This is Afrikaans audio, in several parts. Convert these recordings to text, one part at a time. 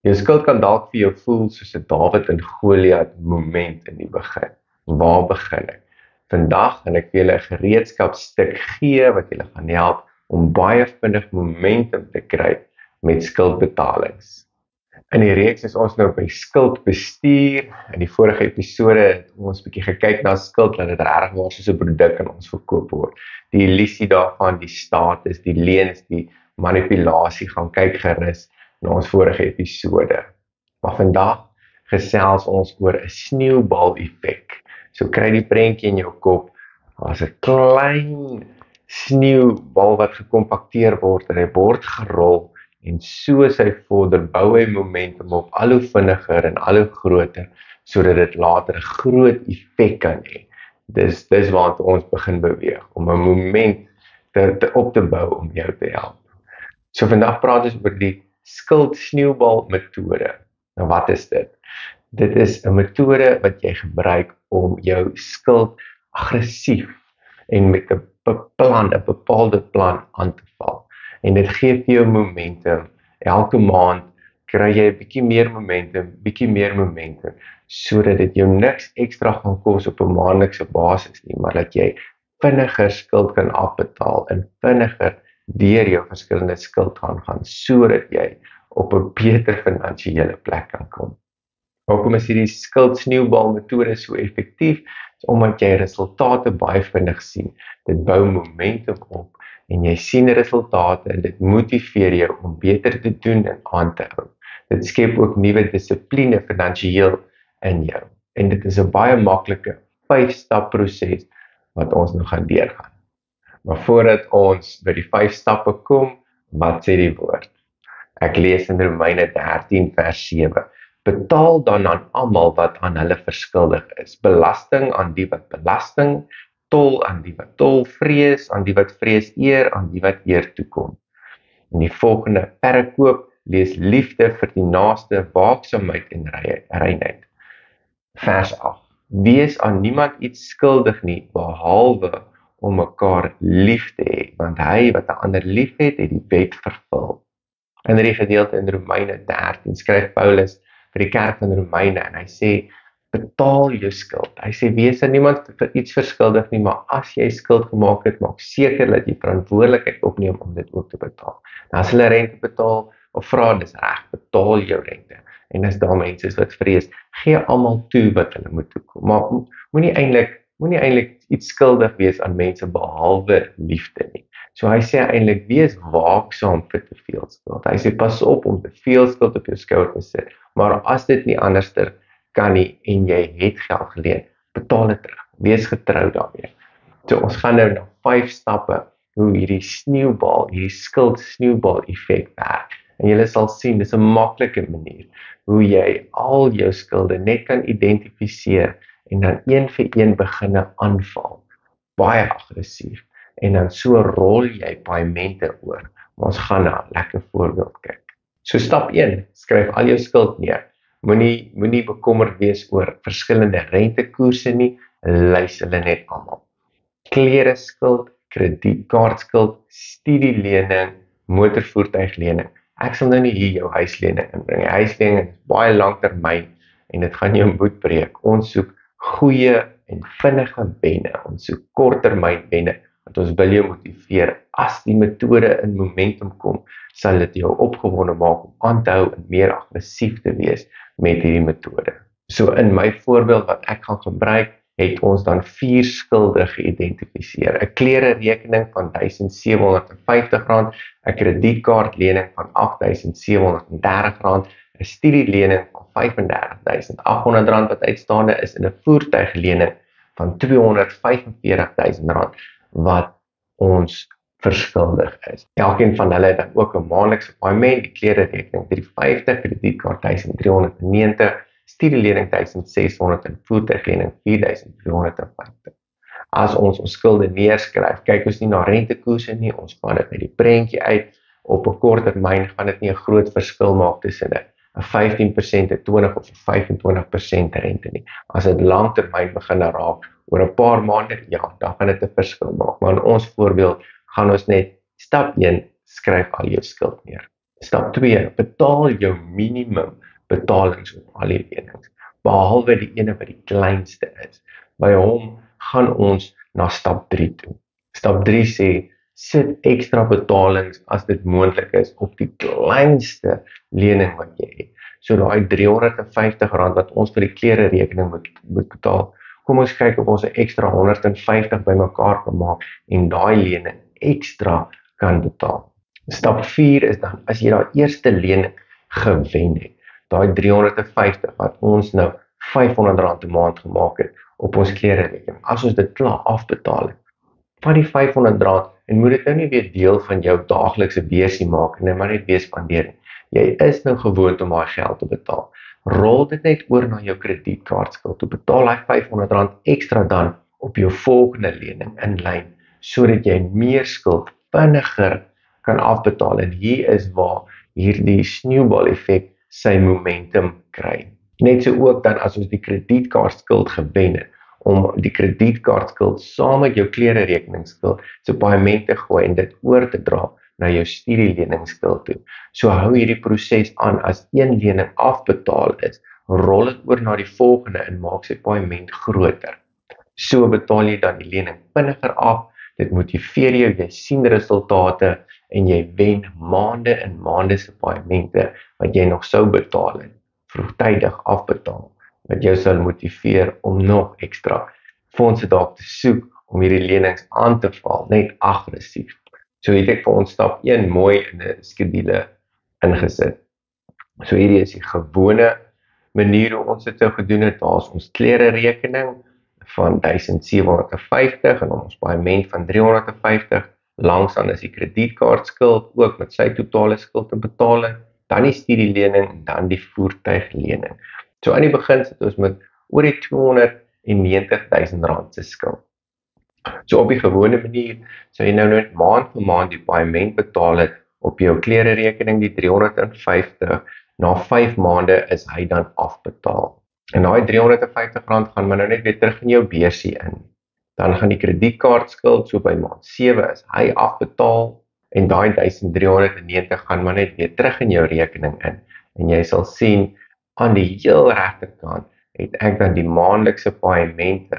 Jou skuld kan dalk vir jou voel soos 'n Dawid en Goliat moment in die begin. Waar begin ek? Vandag gaan ek vir julle 'n gereedskapstuk gee wat julle gaan help om baie vinnig momentum te kry met skuldbetalings. In die reeks is ons nou by skuldbestuur. In die vorige episode het ons bietjie gekyk na skuld, dat dit regtig waar soos 'n produk aan ons verkoop word. Die illusie daarvan, die status, die leuns, die manipulasie, gaan kyk gerus na ons vorige episode. Maar vandag gesels ons oor 'n sneeubal effek. So kry die prentjie in jou kop, as 'n klein sneeubal wat gekompakteer word en hy word gerol, en soos hy vorder, bou hy momentum op al hoe vinniger en al hoe groter, sodat dit later 'n groot effek kan hê. Dis waartoe ons begin beweeg, om 'n moment op te bou om jou te help. So vandag praat ons oor die skuld-sneeubal metode. Nou wat is dit? Dit is 'n metode wat jy gebruik om jou skuld aggressief en met 'n bepaalde plan aan te val. En dit gee vir jou momentum. Elke maand kry jy 'n bietjie meer momentum, sodat dit jou niks ekstra gaan kos op 'n maandelikse basis nie, maar dat jy vinniger skuld kan afbetaal en vinniger deur jou verskillende skuld gaan, sodat jy op 'n beter finansiële plek kan kom. Hoekom is hierdie skuld-sneeubal metode so effektief? Omdat jy resultate baie vinnig sien. Dit bou momentum op en jy sien resultate en dit motiveer jou om beter te doen en aan te hou. Dit skep ook nuwe dissipline finansiëel in jou. En dit is 'n baie maklike 5-stap proses wat ons nou gaan deurgaan. Maar voordat ons by die 5 stappe kom, wat sê die woord? Ek lees in Romeine 13 vers 7. Betaal dan aan almal wat aan hulle verskuldig is. Belasting aan die wat belasting, tol aan die wat tol, vrees aan die wat vrees, eer aan die wat eer toekom. In die volgende perikoop lees liefde vir die naaste, waaksaamheid en reinheid. Vers 8. Wees aan niemand iets skuldig nie, behalwe om mekaar lief te hê, want hy wat 'n ander liefhet, het die wet vervul. In die gedeelte in Romeine 13 skryf Paulus vir die kerk van Romeine en hy sê, betaal jou skuld. Hy sê, wees aan niemand vir iets verskuldig nie, maar as jy skuld gemaak het, maak seker dat jy verantwoordelikheid opneem om dit ook te betaal. Nou as hulle rente betaal, of vra, dis reg, betaal jou rente. En as daar mense is wat vrees, gee almal toe wat hulle moet toekom. Maar moenie eintlik iets skuldig wees aan mense behalwe liefde nie. So hy sê eintlik, wees waaksaam vir te veel skuld. Hy sê, pas op om te veel skuld op jou skouer te sit, maar as dit nie anderster kan nie, en jy het geld geleen, betaal dit terug, wees getrou daarmee. So ons gaan nou na 5 stappe, hoe hierdie skuld-sneeubal effek werk, en julle sal sien, dis 'n maklike manier, hoe jy al jou skulde net kan identifiseer, en dan een vir een beginne aanval, baie aggressief, en dan so rol jy paaiemente oor. Maar ons gaan na 'n lekker voorbeeld kyk. So stap 1, skryf al jou skuld neer. Moenie bekommerd wees oor verskillende rentekoerse nie, lys hulle net almal. Klere skuld, kredietkaartskuld, studielening, motorvoertuiglening. Ek sal nou nie hier jou huislening inbring. Die huislening is baie langtermyn en dit gaan jou moed breek. Ons soek goeie en vinnige wenne. Ons soek korttermyn wenne, want ons wil jou motiveer. As die metode in momentum kom, sal dit jou opgewonde maak om aan te hou en meer aggressief te wees met hierdie metode. So in my voorbeeld wat ek gaan gebruik, het ons dan 4 skulde geïdentifiseer. 'n Klererekening van R1750, 'n kredietkaartlening van R8730, 'n studielening van R35.800 wat uitstaande is, en 'n voertuiglening van R245.000 wat ons verskuldig is. Elkeen van hulle het dan ook 'n maandelikse paaiement, die klererekening R350, kredietkaart R1390, studielening R1600 en voertuiglening R4250. As ons skulde neerskryf, kyk ons nie na rentekoerse nie, ons vat dit uit die prentjie uit. Op 'n kort termyn gaan dit nie 'n groot verskil maak tussen 'n 15%, 'n 20 of 'n 25% rente nie. As dit langtermyn begin raak oor 'n paar maande, ja, dan gaan dit 'n verskil maak. Maar in ons voorbeeld gaan ons net stap 1, skryf al jou skuld neer. Stap 2, betaal jou minimum betalings op al die lenings, behalwe die ene wat die kleinste is. By hom gaan ons na stap 3 toe. Stap 3 sê, sit ekstra betalings as dit moontlik is op die kleinste lening wat jy het. So daai R350 wat ons vir die klere rekening moet betaal, kom ons kyk of ons 'n ekstra R150 bymekaar kan maak en daai lening ekstra kan betaal. Stap 4 is dan, as jy daai eerste lening gewen het, daai 350 wat ons nou R500 'n maand gemaak het op ons klere rekening, as ons dit klaar afbetaal het, van die R500 en moet dit nou nie weer deel van jou daaglikse beursie maak en maar net weer spandeer nie. Jy is nou gewoond om daai geld te betaal. Rol dit net oor na jou kredietkaartskuld toe. Betaal daai R500 ekstra dan op jou volgende lening in lyn, sodat jy meer skuld vinniger kan afbetaal. En hier is waar hierdie sneeubal effek sy momentum kry. Net so ook dan as ons die kredietkaartskuld gewen het, om die kredietkaartskuld saam met jou klere rekeningsskuld se paaiement te gooi en dit oor te dra na jou studieleningsskuld toe. So hou hierdie proses aan. As een lening afbetaal is, rol dit oor na die volgende en maak sy paaiement groter. So betaal jy dan die lening vinniger af, dit motiveer jou, jy sien resultate en jy wen maande en maande se paaiemente wat jy nog sou betaal het, vroegtydig afbetaal, wat jou sal motiveer om nog ekstra fondse dalk te soek om hierdie lenings aan te val, net aggressief. So het ek vir ons stap 1 mooi in 'n skedule ingesit. So hierdie is die gewone manier hoe ons dit sou gedoen het. Daar is ons klere rekening van R1750 en ons paaiement van R350. Langsaan is die kredietkaartskuld ook met sy totale skuld en betaling, dan die studielening en dan die voertuiglening. So aan die begin sit ons met oor die R290,000 se skuld. So op die gewone manier sou jy nou net maand vir maand die paaiement betaal het op jou klere rekening, die R350. Na 5 maande is hy dan afbetaal. En daai R350 gaan maar nou net weer terug in jou beursie in. Dan gaan die kredietkaartskuld so by maand 7 is hy afbetaal en daai R1390 gaan maar net weer terug in jou rekening in. En jy sal sien aan die heel regterkant het ek dan die maandelikse paaiemente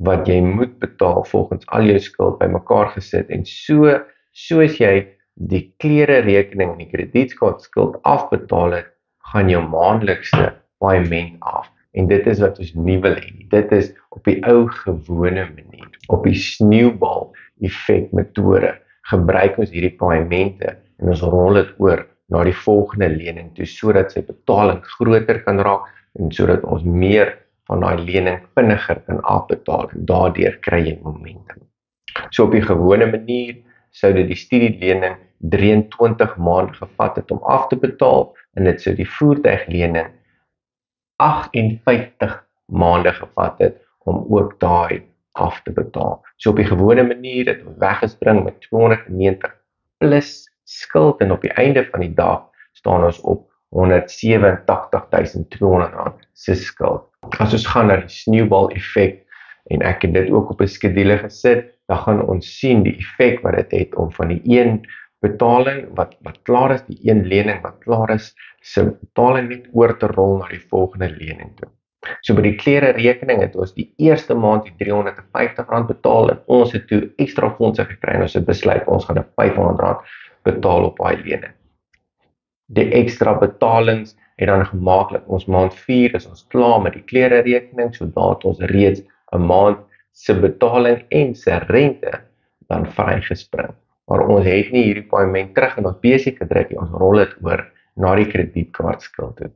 wat jy moet betaal volgens al jou skuld bymekaar gesit en soos jy die klere rekening en die kredietkaartskuld afbetaal het, gaan jou maandelikse paaiement af. En dit is wat ons nie wil hê nie. Dit is op die ou gewone manier. Op die sneeubal effek metode gebruik ons hierdie paaiemente en ons rol dit oor na die volgende lening toe sodat sy betaling groter kan raak en sodat ons meer van daai lening vinniger kan afbetaal en daardeur kry jy momentum. So op die gewone manier sou dit die studielening 23 maande gevat het om af te betaal en dit sou die voertuiglening 58 maande gevat het om ook daai af te betaal. So op die gewone manier het ons weggespring met 290 plus skuld en op die einde van die dag staan ons op R187,200 se skuld. As ons gaan na die sneeubal effek en ek het dit ook op 'n skedule gesit, dan gaan ons sien die effek wat dit het om van die een betaling wat klaar is, die een lening wat klaar is, se betaling net oor te rol na die volgende lening toe. So by die klere rekening het ons die eerste maand die R350 betaal en ons het toe ekstra fondse gekry en ons het besluit ons gaan R500 betaal op daai lening. Die ekstra betalings het dan gemaak dat ons maand 4 is ons klaar met die klere rekening, sodat ons reeds 'n maand se betaling en se rente dan vrygespring. Maar ons het nie hierdie paaiement terug in ons beursie gedruk nie, ons rol dit oor na die kredietkaartskuld toe.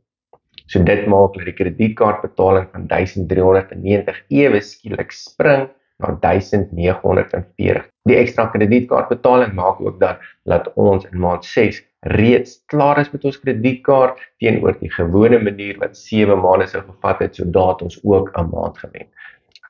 So dit maak dat die kredietkaartbetaling van R1390 ewe skielik spring na R1940. Die ekstra kredietkaartbetaling maak ook dat ons in maand 6 reeds klaar is met ons kredietkaart teenoor die gewone manier wat 7 maande sou gevat het, sodat ons ook 'n maand gewen.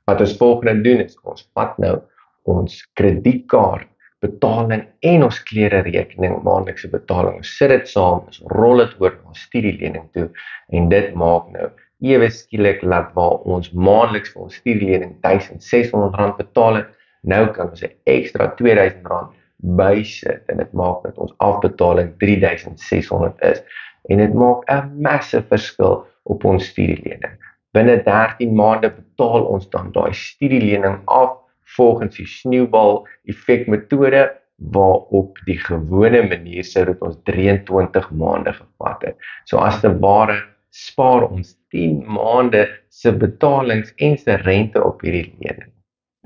Wat ons volgende doen is, ons vat nou ons kredietkaart betaling en ons klere rekening maandelikse betaling, ons sit dit saam, ons rol dit oor na ons studielening toe en dit maak nou ewe skielik laat waar ons maandeliks vir ons studielening R1600 betaal het, nou kan ons 'n ekstra R2000 bysit en dit maak dat ons afbetaling 3600 is. En dit maak 'n massive verskil op ons studielening. Binne 13 maande betaal ons dan daai studielening af volgens die sneeubal effek metode, waarop die gewone manier sou dit ons 23 maande gevat het. So as te ware spaar ons 10 maande se betalings en se rente op hierdie lening.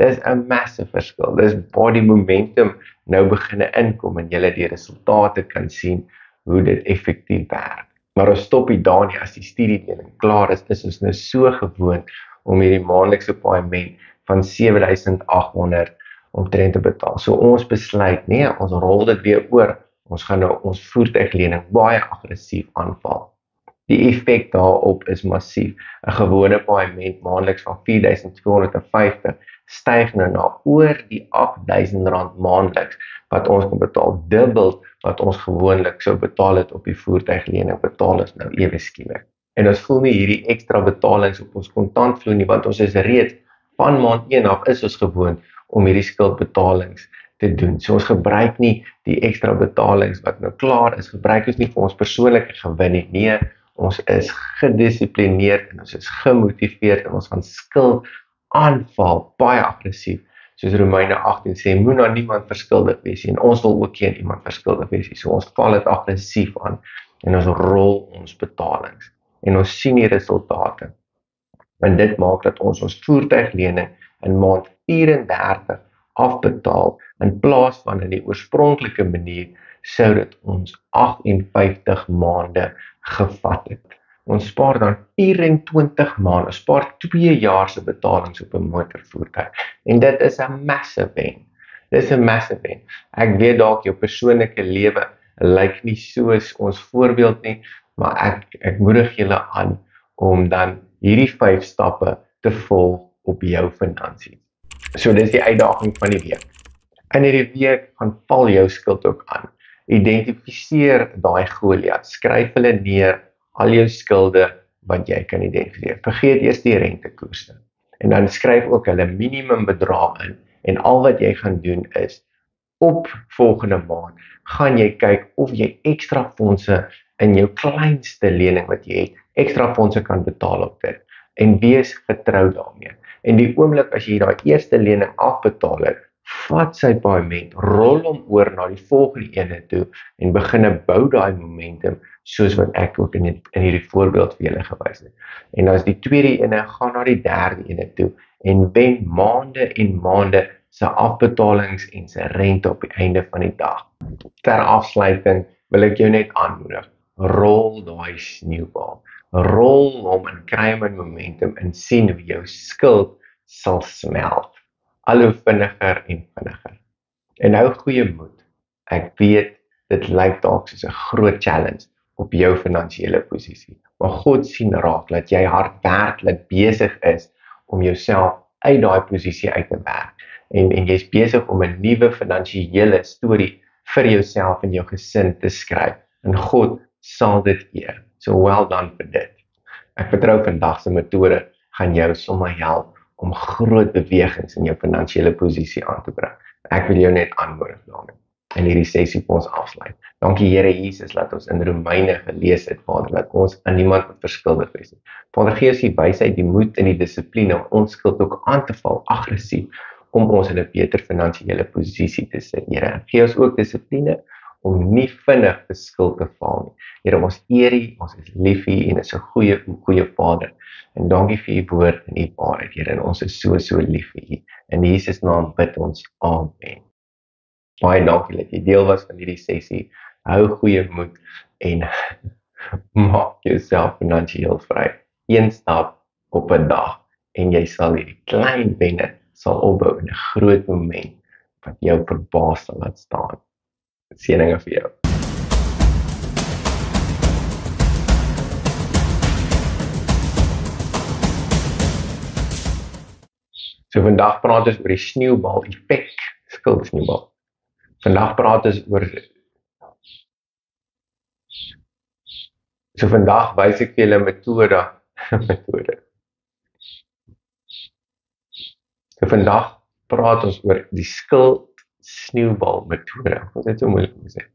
Dis 'n massive verskil. Dis waar die momentum nou begin inkom en jy die resultate kan sien hoe dit effektief werk. Maar ons stop hier daar nie. As die studielening klaar is ons nou so gewoond om hierdie maandelikse paaiement van 7800 omtrent te betaal. So ons besluit, nee, ons rol dit weer oor. Ons gaan nou ons voertuiglening baie aggressief aanval. Die effek daarop is massief. 'n Gewone paaiement maandeliks van 4250 styg nou na oor die R8000 maandeliks wat ons kan betaal, dubbel wat ons gewoonlik sou betaal het op die voertuiglening, betaal ons nou ewe skielik. En ons voel nie hierdie ekstra betalings op ons kontantvloei nie, want ons is reeds van maand 1 af is ons gewoond om hierdie skuldbetalings te doen. So ons gebruik nie die ekstra betalings wat nou klaar is, gebruik ons nie vir ons persoonlike gewin nie. Nee, ons is gedissiplineerd en ons is gemotiveerd en ons gaan skuld aanval, baie aggressief. Soos Romeine 18 sê, moet aan niemand verskuldig wees nie, en ons wil ook geen iemand verskuldig wees nie. So ons val dit aggressief aan en ons rol ons betalings en ons sien die resultate. En dit maak dat ons voertuiglening in maand 34 afbetaal in plaas van in die oorspronklike manier sou dit ons 58 maande gevat het. Ons spaar dan 24 maande, spaar 2 jaar se betalings op 'n motorvoertuig. En dit is 'n massive wen. Dis 'n massive wen. Ek weet dalk jou persoonlike lewe lyk nie soos ons voorbeeld nie, maar ek moedig julle aan om dan hierdie 5 stappe te volg op jou finansies. So dis die uitdaging van die week. In hierdie week gaan val jou skuld ook aan. Identifiseer daai Goliat, skryf hulle neer, al jou skulde wat jy kan identifiseer. Vergeet eers die rentekoerse. En dan skryf ook hulle minimum bedrag in en al wat jy gaan doen is op volgende maand gaan jy kyk of jy ekstra fondse in jou kleinste lening wat jy het, ekstra fondse kan betaal op dit en wees getrou daarmee. En die oomblik as jy daai eerste lening afbetaal het, vat sy paaiement, rol hom oor na die volgende ene toe en begin bou daai momentum soos wat ek ook in hierdie voorbeeld vir julle gewys het. En as die tweede ene gaan na die derde ene toe en wen maande en maande se afbetalings en se rente op die einde van die dag. Ter afsluiting wil ek jou net aanmoedig, rol daai sneeubal, rol hom en kry hom in momentum en sien hoe jou skuld sal smelt. Al hoe vinniger en vinniger. En hou goeie moed. Ek weet, dit lyk dalk soos 'n groot challenge op jou finansiële posisie. Maar God sien raak dat jy hardwerklik besig is om jouself uit daai posisie uit te werk. En jy's besig om 'n nuwe finansiële storie vir jouself en jou gesin te skryf. En God sal dit eer. So well done vir dit. Ek vertrou vandag se metode gaan jou sommer help om groot bewegings in jou finansiële posisie aan te bring. Ek wil jou net aanmoedig daarmee. En hierdie sessie vir ons afsluit. Dankie Here Jesus dat ons in Romeine gelees het, Vader, dat ons aan niemand moet verskuldig wees nie. Vader, gee ons die wysheid, die moed en die dissipline om ons skuld ook aan te val, aggressief, om ons in 'n beter finansiële posisie te sit, Here. Gee ons ook dissipline om nie vinnig te skuld te val nie. Here, ons eer U, ons is lief vir U en is 'n goeie Vader. En dankie vir U woord en U waarheid, Here, en ons is so lief vir U. In Jesus naam bid ons, amen. Baie dankie dat jy deel was van hierdie sessie. Hou goeie moed en maak jouself finansiëel vry. Een stap op 'n dag en jy sal hierdie klein wenne sal opbou in 'n groot moment wat jou verbaas sal laat staan. Seëninge vir jou. So vandag praat ons oor die sneeubal effek, skuldsneeubal. Vandag praat ons oor vandag wys ek vir julle 'n metode. So vandag praat ons oor die skuld sneeubal metode. Wat is dit so moeilik om te sê?